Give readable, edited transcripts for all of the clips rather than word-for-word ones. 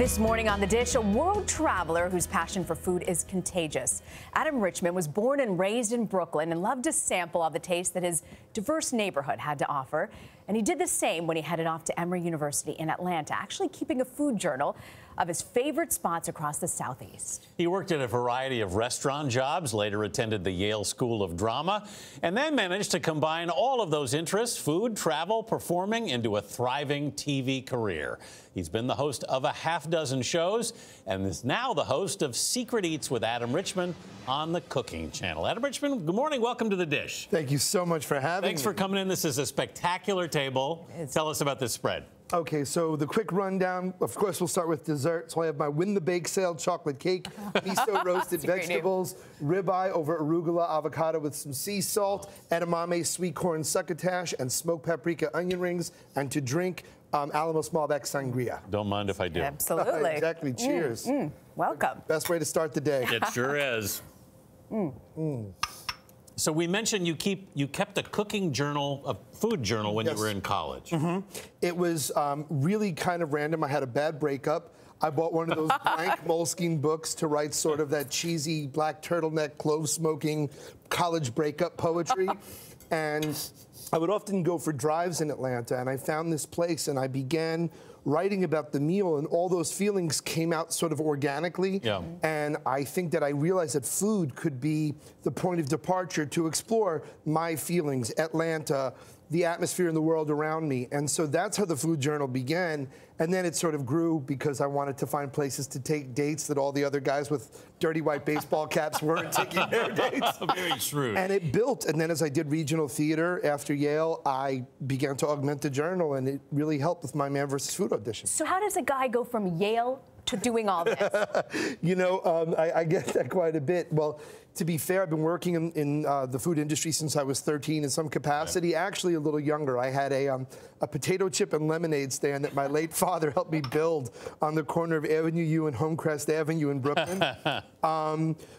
This morning on The Dish, a world traveler whose passion for food is contagious. Adam Richman was born and raised in Brooklyn and loved to sample of the taste that his diverse neighborhood had to offer. And he did the same when he headed off to Emory University in Atlanta, actually keeping a food journal of his favorite spots across the Southeast. He worked in a variety of restaurant jobs, later attended the Yale School of Drama, and then managed to combine all of those interests, food, travel, performing, into a thriving TV career. He's been the host of a half-dozen shows and is now the host of Secret Eats with Adam Richman on the Cooking Channel. Adam Richman, good morning. Welcome to The Dish. Thank you so much for having me. Thanks for coming in. This is a spectacular table. Tell us about this spread. Okay, so the quick rundown, of course, we'll start with dessert. So I have my Win the Bake Sale chocolate cake, miso roasted vegetables, ribeye over arugula avocado with some sea salt, edamame sweet corn succotash, and smoked paprika onion rings. And to drink, Alamos Malbec sangria. Don't mind if I do. Absolutely. Exactly. Cheers. Welcome. Best way to start the day. It sure is. So we mentioned you kept a cooking journal, a food journal, when you were in college. It was really kind of random. I had a bad breakup. I bought one of those blank moleskin books to write sort of that cheesy black turtleneck, clove-smoking college breakup poetry. And I would often go for drives in Atlanta, and I found this place, and I began writing about the meal, and all those feelings came out sort of organically. Yeah. And I think that I realized that food could be the point of departure to explore my feelings, Atlanta, the atmosphere in the world around me. And so that's how the food journal began. And then it sort of grew because I wanted to find places to take dates that all the other guys with dirty white baseball caps weren't taking their dates. Very shrewd. And it built. And then as I did regional theater after Yale, I began to augment the journal, and it really helped with my Man vs. Food audition. So how does a guy go from Yale to doing all this? You know, I get that quite a bit. Well, to be fair, I've been working in the food industry since I was 13 in some capacity, actually a little younger. I had a potato chip and lemonade stand that my late father helped me build on the corner of Avenue U and Homecrest Avenue in Brooklyn.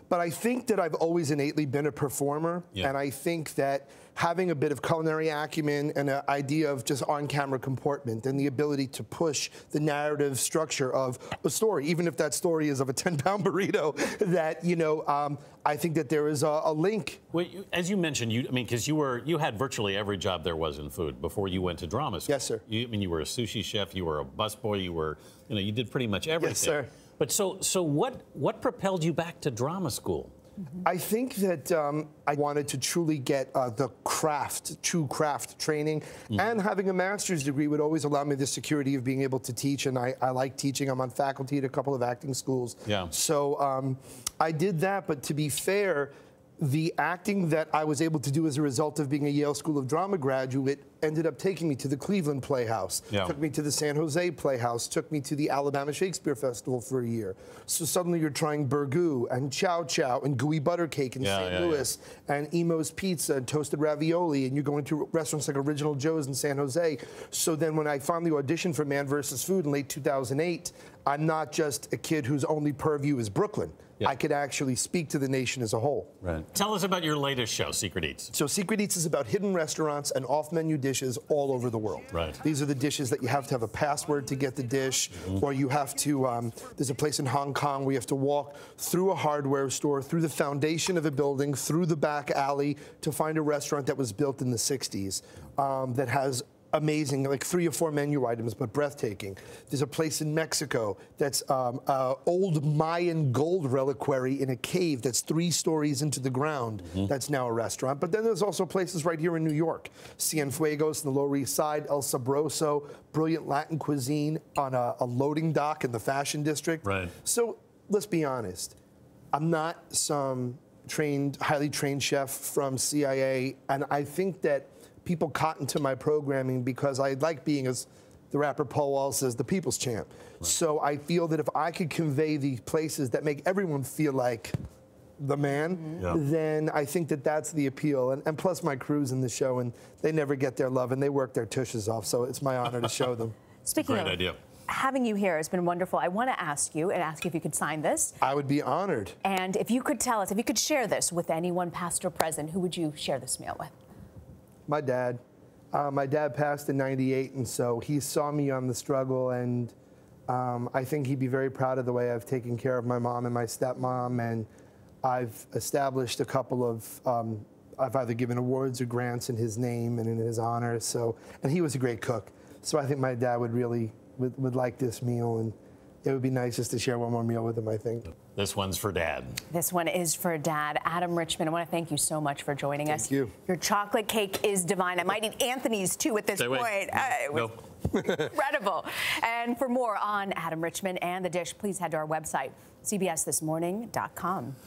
But I think that I've always innately been a performer, and I think that having a bit of culinary acumen and an idea of just on-camera comportment and the ability to push the narrative structure of a story, even if that story is of a 10-pound burrito, that, you know, I think that there is a link. Well, as you mentioned, because you had virtually every job there was in food before you went to drama school. Yes, sir. You were a sushi chef, you were a busboy, you did pretty much everything. Yes, sir. But so what propelled you back to drama school? I think that I wanted to truly get the true craft training, and having a master's degree would always allow me the security of being able to teach, and I like teaching. I'm on faculty at a couple of acting schools. Yeah. So I did that, but to be fair, the acting that I was able to do as a result of being a Yale School of Drama graduate ended up taking me to the Cleveland Playhouse, took me to the San Jose Playhouse, took me to the Alabama Shakespeare Festival for a year. So suddenly you're trying burgoo and chow chow and gooey butter cake in St. Louis and Emo's Pizza and toasted ravioli, and you're going to restaurants like Original Joe's in San Jose. So then when I finally auditioned for Man vs. Food in late 2008, I'm not just a kid whose only purview is Brooklyn. I could actually speak to the nation as a whole. Right. Tell us about your latest show, Secret Eats. So Secret Eats is about hidden restaurants and off-menu dishes all over the world. Right. These are the dishes that you have to have a password to get the dish, or you have to, there's a place in Hong Kong where you have to walk through a hardware store, through the foundation of a building, through the back alley to find a restaurant that was built in the 60s that has amazing, like 3 or 4 menu items, but breathtaking. There's a place in Mexico that's old Mayan gold reliquary in a cave that's 3 stories into the ground. That's now a restaurant. But then there's also places right here in New York. Cienfuegos in the Lower East Side, El Sabroso, brilliant Latin cuisine on a loading dock in the Fashion District. Right. So let's be honest. I'm not some highly trained chef from CIA, and I think that people cotton to my programming because I like being, as the rapper Paul Wall says, the people's champ. Right. So I feel that if I could convey the places that make everyone feel like the man, then I think that that's the appeal. And plus my crew's in the show, and they never get their love, and they work their tushes off, so it's my honor to show them. Speaking of idea. Having you here has been wonderful. I want to ask you if you could sign this. I would be honored. And if you could tell us, if you could share this with anyone, past or present, who would you share this meal with? My dad. My dad passed in '98, and so he saw me on the struggle, and I think he'd be very proud of the way I've taken care of my mom and my stepmom, and I've established a couple of, I've either given awards or grants in his name and in his honor. So, and he was a great cook. So I think my dad would really would like this meal, and it would be nice just to share one more meal with him, I think. This one's for Dad. This one is for Dad. Adam Richman, I want to thank you so much for joining us. Thank you. Your chocolate cake is divine. I might eat Anthony's too at this point. It was incredible. And for more on Adam Richman and the dish, please head to our website, cbsthismorning.com.